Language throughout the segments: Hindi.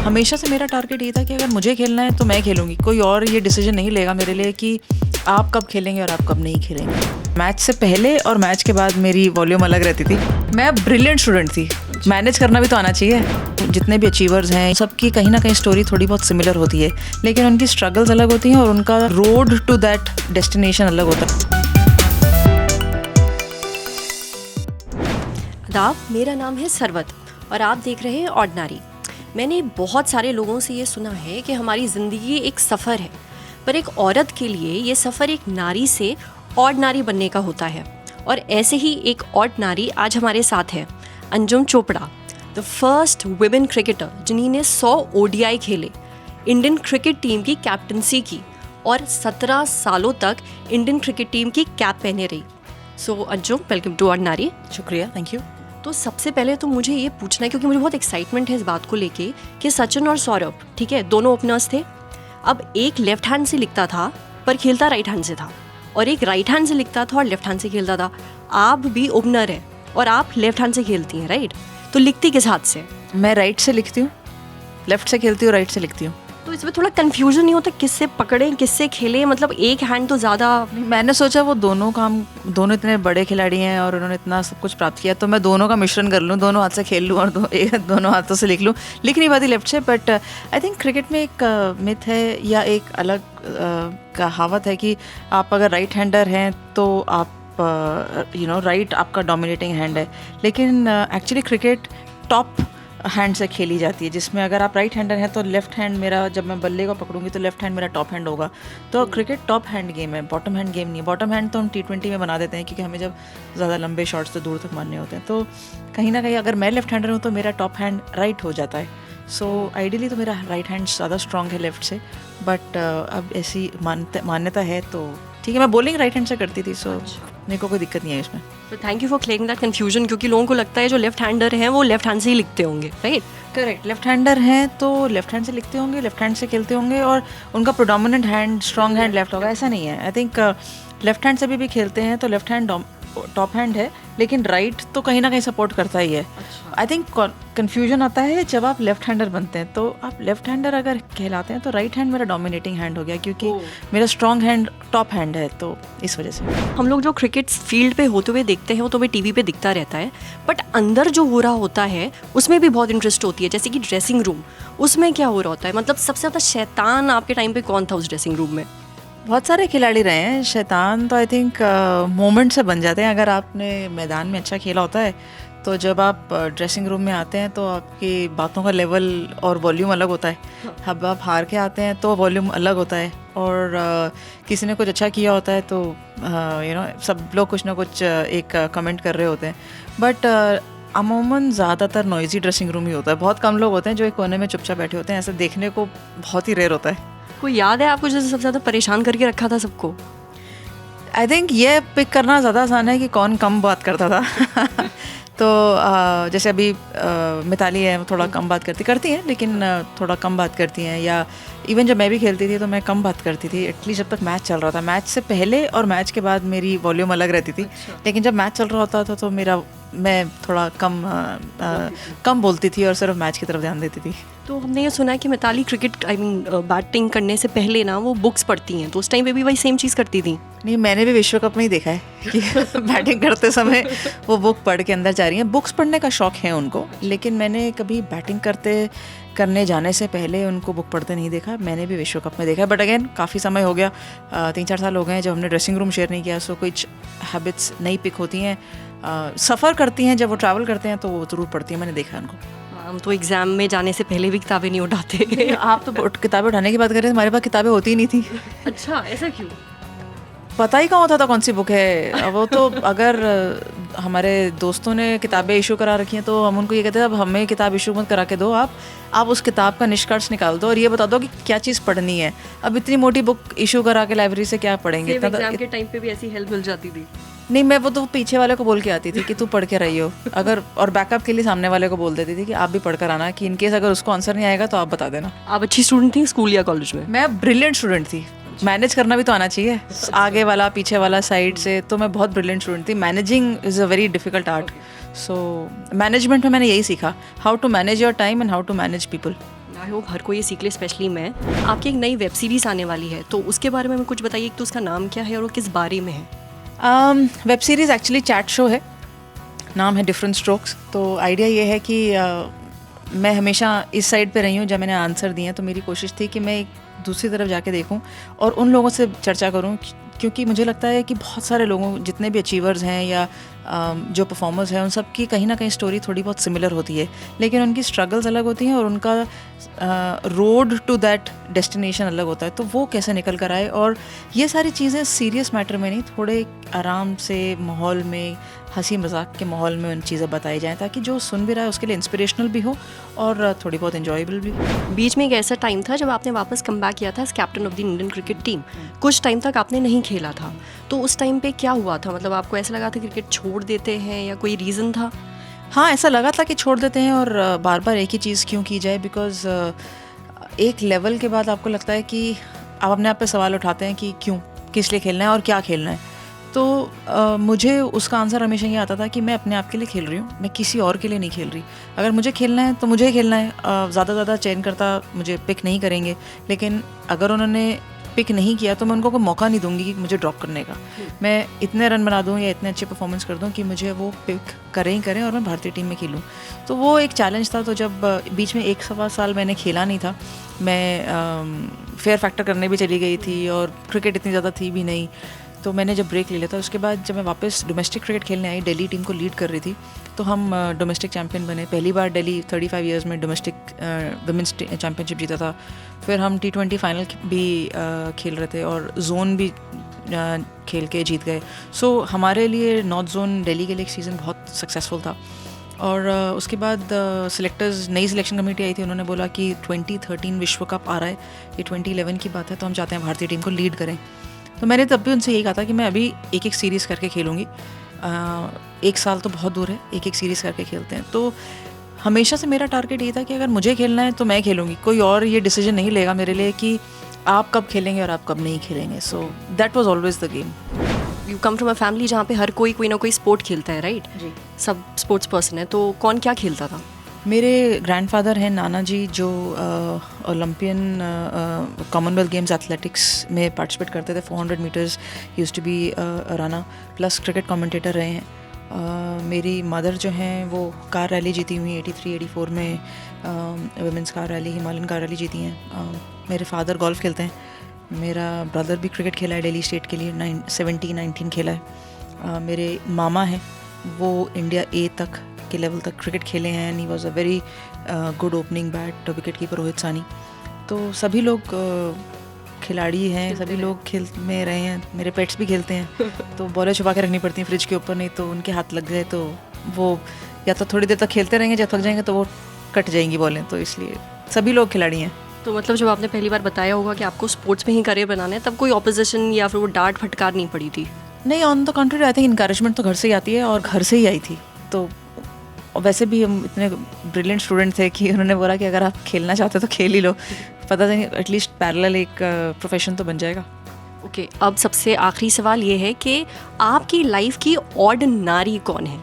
हमेशा से मेरा टारगेट ये था कि अगर मुझे खेलना है तो मैं खेलूँगी, कोई और ये डिसीजन नहीं लेगा मेरे लिए कि आप कब खेलेंगे और आप कब नहीं खेलेंगे। मैच से पहले और मैच के बाद मेरी वॉल्यूम अलग रहती थी। मैं ब्रिलियंट स्टूडेंट थी, मैनेज करना भी तो आना चाहिए। जितने भी अचीवर्स हैं सबकी कहीं ना कहीं स्टोरी थोड़ी बहुत सिमिलर होती है, लेकिन उनकी स्ट्रगल्स अलग होती हैं और उनका रोड टू दैट डेस्टिनेशन अलग होता है। आदाब, मेरा नाम है सरवत और आप देख रहे हैं ऑर्डिनरी। मैंने बहुत सारे लोगों से ये सुना है कि हमारी ज़िंदगी एक सफ़र है, पर एक औरत के लिए ये सफ़र एक नारी से ऑर्डिनरी बनने का होता है। और ऐसे ही एक ऑर्डिनरी आज हमारे साथ है, Anjum Chopra, the first women cricketer जिन्होंने 100 ODI खेले, इंडियन क्रिकेट टीम की कैप्टनसी की और 17 सालों तक इंडियन क्रिकेट टीम की कैप पहने रही। सो अंजुम, वेलकम टू ऑर्डिनरी। शुक्रिया, थैंक यू। तो सबसे पहले तो मुझे ये पूछना है, क्योंकि मुझे बहुत एक्साइटमेंट है इस बात को लेके कि सचिन और सौरभ, ठीक है, दोनों ओपनर्स थे। अब एक लेफ्ट हैंड से लिखता था पर खेलता राइट हैंड से था, और एक राइट हैंड से लिखता था और लेफ्ट हैंड से खेलता था। आप भी ओपनर हैं और आप लेफ्ट हैंड से खेलती हैं, राइट? तो लिखती किस हाथ से? मैं राइट से लिखती हूँ, लेफ्ट से खेलती हूँ, राइट से लिखती हूँ। तो इसमें थोड़ा कन्फ्यूजन नहीं होता किससे पकड़ें किससे खेलें? मतलब एक हैंड तो ज़्यादा। मैंने सोचा वो दोनों इतने बड़े खिलाड़ी हैं और उन्होंने इतना सब कुछ प्राप्त किया, तो मैं दोनों का मिश्रण कर लूँ, दोनों हाथ से खेल लूँ और दोनों हाथों से लिख लूँ। लिख नहीं पाती लेफ्ट से, बट आई थिंक क्रिकेट में एक मिथ है या एक अलग कहावत है कि आप अगर राइट हैंडर हैं तो आप राइट आपका डोमिनेटिंग हैंड है, लेकिन एक्चुअली क्रिकेट टॉप हैंड से खेली जाती है, जिसमें अगर आप राइट हैंडर हैं तो लेफ्ट हैंड मेरा, जब मैं बल्ले को पकड़ूंगी तो लेफ्ट हैंड मेरा टॉप हैंड होगा। तो क्रिकेट टॉप हैंड गेम है, बॉटम हैंड गेम नहीं है। बॉटम हैंड तो हम T20 में बना देते हैं, क्योंकि हमें जब ज़्यादा लंबे शॉट्स तो दूर तक मारने होते हैं। तो कहीं ना कहीं अगर मैं लेफ्ट हैंडर हूँ तो मेरा टॉप हैंड राइट हो जाता है। सो आइडियली तो मेरा राइट हैंड ज़्यादा स्ट्रॉन्ग है लेफ्ट से, बट अब ऐसी मान्यता है तो ठीक है। मैं बॉलिंग राइट हैंड से करती थी, सो मेरे को कोई दिक्कत नहीं है इसमें। तो thank you for clearing that confusion, क्योंकि लोगों को लगता है जो लेफ्ट हैंडर हैं वो लेफ्ट हैंड से ही लिखते होंगे, राइट? करेक्ट, लेफ्ट हैंडर हैं तो लेफ्ट हैंड से लिखते होंगे, लेफ्ट हैंड से खेलते होंगे और उनका predominant hand, strong hand left होगा, ऐसा नहीं है। आई थिंक लेफ्ट हैंड से भी खेलते हैं तो लेफ्ट हैंड टॉप हैंड है, लेकिन राइट तो कहीं ना कहीं सपोर्ट करता ही है। आई थिंक कन्फ्यूजन आता है जब आप लेफ्ट हैंडर बनते हैं, तो आप लेफ्ट हैंडर अगर कहलाते हैं तो राइट हैंड मेरा डोमिनेटिंग हैंड हो गया, क्योंकि मेरा स्ट्रॉन्ग हैंड टॉप हैंड है, तो इस वजह से। हम लोग जो क्रिकेट फील्ड पे होते हुए देखते हैं वो तो हमें टीवी पे दिखता रहता है, बट अंदर जो हो रहा होता है उसमें भी बहुत इंटरेस्ट होती है। जैसे कि ड्रेसिंग रूम, उसमें क्या हो रहा होता है? मतलब सबसे ज़्यादा शैतान आपके टाइम पे कौन था उस ड्रेसिंग रूम में? बहुत सारे खिलाड़ी रहे हैं। शैतान तो आई थिंक मोमेंट से बन जाते हैं। अगर आपने मैदान में अच्छा खेला होता है तो जब आप ड्रेसिंग रूम में आते हैं तो आपकी बातों का लेवल और वॉल्यूम अलग होता है। अब आप हार के आते हैं तो वॉल्यूम अलग होता है, और किसी ने कुछ अच्छा किया होता है तो सब लोग कुछ ना कुछ एक कमेंट कर रहे होते हैं। बट अमूमन ज़्यादातर नॉइजी ड्रेसिंग रूम ही होता है। बहुत कम लोग होते हैं जो एक कोने में चुपचाप बैठे होते हैं, ऐसा देखने को बहुत ही रेयर होता है। कोई याद है आपको जैसे सबसे ज़्यादा परेशान करके रखा था सबको? आई थिंक ये पिक करना ज़्यादा आसान है कि कौन कम बात करता था। तो जैसे अभी मिताली है, थोड़ा कम बात करती हैं, लेकिन थोड़ा कम बात करती हैं। या इवन जब मैं भी खेलती थी तो मैं कम बात करती थी, एटलीस्ट जब तक मैच चल रहा था। मैच से पहले और मैच के बाद मेरी वॉल्यूम अलग रहती थी। लेकिन जब मैच चल रहा होता था तो मैं थोड़ा कम बोलती थी और सिर्फ मैच की तरफ ध्यान देती थी। तो हमने ये सुना है कि मिताली क्रिकेट बैटिंग करने से पहले ना वो बुक्स पढ़ती हैं, तो उस टाइम पे भी वही सेम चीज़ करती थी? नहीं, मैंने भी विश्व कप में ही देखा है कि बैटिंग करते समय वो बुक पढ़ के अंदर जा रही हैं। बुक्स पढ़ने का शौक है उनको, लेकिन मैंने कभी बैटिंग करने जाने से पहले उनको बुक पढ़ते नहीं देखा। मैंने भी विश्व कप में देखा है, बट अगेन काफ़ी समय हो गया, 3-4 साल हो गए हैं जब हमने ड्रेसिंग रूम शेयर नहीं किया। सो कुछ हैबिट्स नई पिक होती हैं, सफ़र करती हैं, जब वो ट्रैवल करते हैं तो वो ज़रूर पढ़ती हैं, मैंने देखा है उनको। हम तो एग्ज़ाम में जाने से पहले भी किताबें नहीं उठाते। आप तो किताबें उठाने की बात कर रहे हैं, हमारे पास किताबें होती ही नहीं थी। अच्छा, ऐसा क्यों? पता ही कहाँ होता था कौन सी बुक है। वो तो अगर हमारे दोस्तों ने किताबें इशू करा रखी हैं तो हम उनको ये कहते हैं अब हमें किताब इशू मत करा के दो, आप उस किताब का निष्कर्ष निकाल दो और ये बता दो कि क्या चीज़ पढ़नी है। अब इतनी मोटी बुक इशू करा के लाइब्रेरी से क्या पढ़ेंगे? एग्जाम के टाइम पे भी ऐसी हेल्प मिल जाती थी। नहीं, मैं वो तो पीछे वाले को बोल के आती थी कि तू पढ़ के रही हो, अगर, और बैकअप के लिए सामने वाले को बोल देती थी कि आप भी पढ़ कर आना, कि इनकेस अगर उसको आंसर नहीं आएगा तो आप बता देना। आप अच्छी स्टूडेंट थी स्कूल या कॉलेज में? मैं ब्रिलियंट स्टूडेंट थी। मैनेज करना भी तो आना चाहिए, आगे वाला पीछे वाला साइड से। तो मैं बहुत ब्रिलियंट स्टूडेंट थी। Managing is a very difficult art. So management में मैंने यही सीखा, how to manage your time and how to manage people. I hope हर कोई ये सीख ले, स्पेशली मैं। आपकी एक नई वेब सीरीज़ आने वाली है, तो उसके बारे में हमें कुछ बताइए। तो उसका नाम क्या है और वो किस बारे में है? Web series actually chat show है, नाम है डिफरेंट स्ट्रोक्स। तो आइडिया ये है कि मैं हमेशा इस साइड पे रही हूँ जब मैंने आंसर दिए हैं, तो मेरी कोशिश थी कि मैं एक दूसरी तरफ जाके देखूँ और उन लोगों से चर्चा करूँ, क्योंकि मुझे लगता है कि बहुत सारे लोगों, जितने भी अचीवर्स हैं या जो परफॉर्मर्स हैं, उन सब की कहीं ना कहीं स्टोरी थोड़ी बहुत सिमिलर होती है, लेकिन उनकी स्ट्रगल्स अलग होती हैं और उनका रोड टू दैट डेस्टिनेशन अलग होता है। तो वो कैसे निकल कर आए, और ये सारी चीज़ें सीरियस मैटर में नहीं, थोड़े आराम से माहौल में, हंसी मजाक के माहौल में उन चीज़ें बताई जाएँ, ताकि जो सुन भी रहा है उसके लिए इंस्पिरेशनल भी हो और थोड़ी बहुत इन्जॉयबल भी हो। बीच में एक ऐसा टाइम था जब आपने वापस कम बैक किया था as captain of the Indian cricket team. कुछ टाइम तक आपने नहीं खेला था, तो उस टाइम पे क्या हुआ था? मतलब आपको ऐसा लगा था क्रिकेट छोड़ देते हैं या कोई रीज़न था? हाँ, ऐसा लगा था कि छोड़ देते हैं, और बार बार एक ही चीज़ क्यों की जाए, बिकॉज़ एक लेवल के बाद आपको लगता है कि आप अपने आप पे सवाल उठाते हैं कि क्यों, किस लिए खेलना है और क्या खेलना है। तो मुझे उसका आंसर हमेशा ये आता था कि मैं अपने आप के लिए खेल रही हूँ, मैं किसी और के लिए नहीं खेल रही। अगर मुझे खेलना है तो मुझे ही खेलना है। ज़्यादा ज़्यादा चयन करता मुझे पिक नहीं करेंगे, लेकिन अगर उन्होंने पिक नहीं किया तो मैं उनको कोई मौका नहीं दूंगी कि मुझे ड्रॉप करने का। मैं इतने रन बना दूं या इतने अच्छे परफॉर्मेंस कर दूं कि मुझे वो पिक करें ही करें और मैं भारतीय टीम में खेलूं। तो वो एक चैलेंज था। तो जब बीच में 1 सवा साल मैंने खेला नहीं था, मैं फेयर फैक्टर करने भी चली गई थी और क्रिकेट इतनी ज़्यादा थी भी नहीं, तो मैंने जब ब्रेक ले लिया था, उसके बाद जब मैं वापस डोमेस्टिक क्रिकेट खेलने आई, दिल्ली टीम को लीड कर रही थी, तो हम डोमेस्टिक चैम्पियन बने। पहली बार दिल्ली 35 इयर्स में डोमेस्टिक वुमेंस चैम्पियनशिप जीता था। फिर हम T20 फाइनल भी खेल रहे थे और जोन भी खेल के जीत गए। सो हमारे लिए नॉर्थ जोन दिल्ली के लिए एक सीज़न बहुत सक्सेसफुल था। और उसके बाद सिलेक्टर्स, नई सिलेक्शन कमेटी आई थी, उन्होंने बोला कि 2013 विश्व कप आ रहा है, ये 2011 की बात है, तो हम चाहते हैं भारतीय टीम को लीड करें। तो मैंने तब भी उनसे यही कहा था कि मैं अभी एक एक सीरीज़ करके खेलूँगी। 1 साल तो बहुत दूर है, एक एक सीरीज़ करके खेलते हैं। तो हमेशा से मेरा टारगेट ये था कि अगर मुझे खेलना है तो मैं खेलूँगी, कोई और ये डिसीजन नहीं लेगा मेरे लिए कि आप कब खेलेंगे और आप कब नहीं खेलेंगे। So that was always the game. You come from a family जहाँ पे हर कोई ना कोई स्पोर्ट खेलता है, राइट? जी, सब स्पोर्ट्स पर्सन है, तो कौन क्या खेलता था? मेरे ग्रैंडफादर हैं नाना जी, जो ओलंपियन कॉमनवेल्थ गेम्स एथलेटिक्स में पार्टिसिपेट करते थे। 400 metres used to be runner, plus cricket commentator रहे हैं। मेरी मदर जो हैं वो कार रैली जीती हुई 83-84 में, women's car rally, Himalayan car rally जीती हैं। मेरे फादर गोल्फ खेलते हैं। मेरा ब्रदर भी क्रिकेट खेला है, दिल्ली स्टेट के लिए 17-19 खेला है। मेरे मामा हैं, वो इंडिया ए तक के लेवल तक क्रिकेट खेले हैं, and he was a very good opening bat wicket keeper Rohit सानी। तो सभी लोग खिलाड़ी हैं, सभी लोग खेल में रहे हैं। मेरे पेट्स भी खेलते हैं, तो बॉलें छुपा के रखनी पड़ती हैं फ्रिज के ऊपर, नहीं तो उनके हाथ लग गए तो वो या तो थोड़ी देर तक खेलते रहेंगे, जब थक जाएंगे तो वो कट जाएंगी बॉलें। तो इसलिए सभी लोग खिलाड़ी हैं। तो मतलब जब आपने पहली बार बताया होगा कि आपको स्पोर्ट्स में ही करियर बनाना है, तब कोई ऑपोजिशन या फिर वो डांट फटकार नहीं पड़ी थी? नहीं, on the country I think encouragement तो घर से ही आती है, और घर से ही आई थी। तो वैसे भी हम इतने ब्रिलियंट स्टूडेंट थे कि उन्होंने बोला कि अगर आप खेलना चाहते हो तो खेल ही लो, पता नहीं एटलीस्ट पैरेलल एक प्रोफेशन तो बन जाएगा। ओके, अब सबसे आखिरी सवाल ये है कि आपकी लाइफ की ऑर्डिनरी कौन है?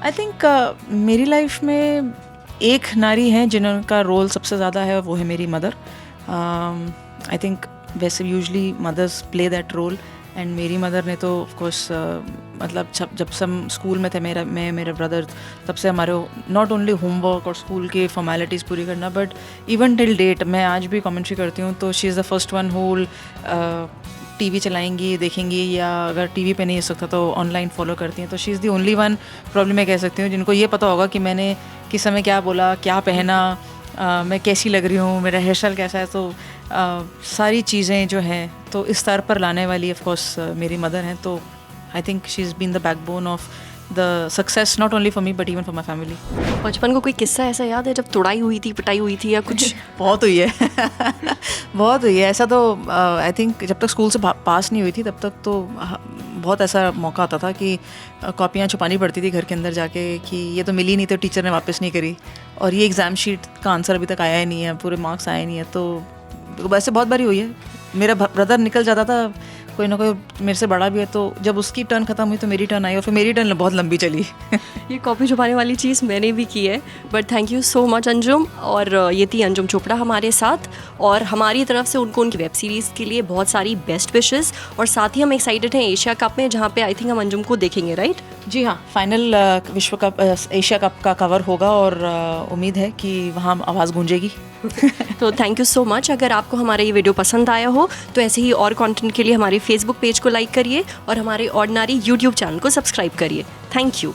आई थिंक मेरी लाइफ में एक नारी है जिनका रोल सबसे ज़्यादा है, वो है मेरी मदर। आई थिंक वैसे usually mothers play that role, and मेरी मदर ने तो ऑफ कोर्स मतलब जब से हम स्कूल में थे, मेरा ब्रदर, तब से हमारे नॉट ओनली होमवर्क और स्कूल की फॉर्मेलिटीज़ पूरी करना, बट इवन टिल डेट मैं आज भी कमेंट्री करती हूँ तो she is the first one who TV चलाएंगी, देखेंगी, या अगर टीवी पे नहीं हो सकता तो ऑनलाइन फॉलो करती हैं। तो she is the only one, problem मैं कह सकती हूँ, जिनको ये पता होगा कि मैंने किस समय क्या बोला, क्या पहना, मैं कैसी लग रही हूँ, मेरा हेयर स्टाइल कैसा है। तो सारी चीज़ें जो हैं तो इस स्तर पर लाने वाली ऑफ कोर्स मेरी मदर हैं। तो I think she is been the backbone of the success not only for me but even for my family. बचपन को कोई किस्सा ऐसा याद है जब तुड़ाई हुई थी, पिटाई हुई थी या कुछ? बहुत हुई है बहुत हुई है। ऐसा तो आई थिंक जब तक स्कूल से पास नहीं हुई थी तब तक तो बहुत ऐसा मौका आता था कि कॉपियाँ छुपानी पड़ती थी घर के अंदर जाके कि ये तो मिली नहीं तो टीचर ने वापस नहीं करी, और ये एग्ज़ाम शीट का आंसर अभी तक आया ही नहीं है, पूरे मार्क्स आए नहीं है। तो वैसे बहुत बारी हुई है। मेरा ब्रदर निकल जाता था कोई ना कोई मेरे से बड़ा भी है, तो जब उसकी टर्न खत्म हुई तो मेरी टर्न आई और फिर मेरी टर्न बहुत लंबी चली। ये कॉपी छुपाने वाली चीज़ मैंने भी की है, but thank you so much Anjum. और ये थी अंजुम चोपड़ा हमारे साथ, और हमारी तरफ से उनको उनकी वेब सीरीज़ के लिए बहुत सारी बेस्ट विशेस। और साथ ही हम एक्साइटेड हैं एशिया कप में, जहाँ पे आई थिंक हम अंजुम को देखेंगे, राइट? जी हाँ, फाइनल विश्व कप एशिया कप का कवर होगा और उम्मीद है कि वहाँ आवाज़ गूंजेगी। तो थैंक यू सो मच। अगर आपको हमारा ये वीडियो पसंद आया हो तो ऐसे ही और कंटेंट के लिए हमारे फेसबुक पेज को लाइक करिए और हमारे ऑर्डिनरी यूट्यूब चैनल को सब्सक्राइब करिए। Thank you.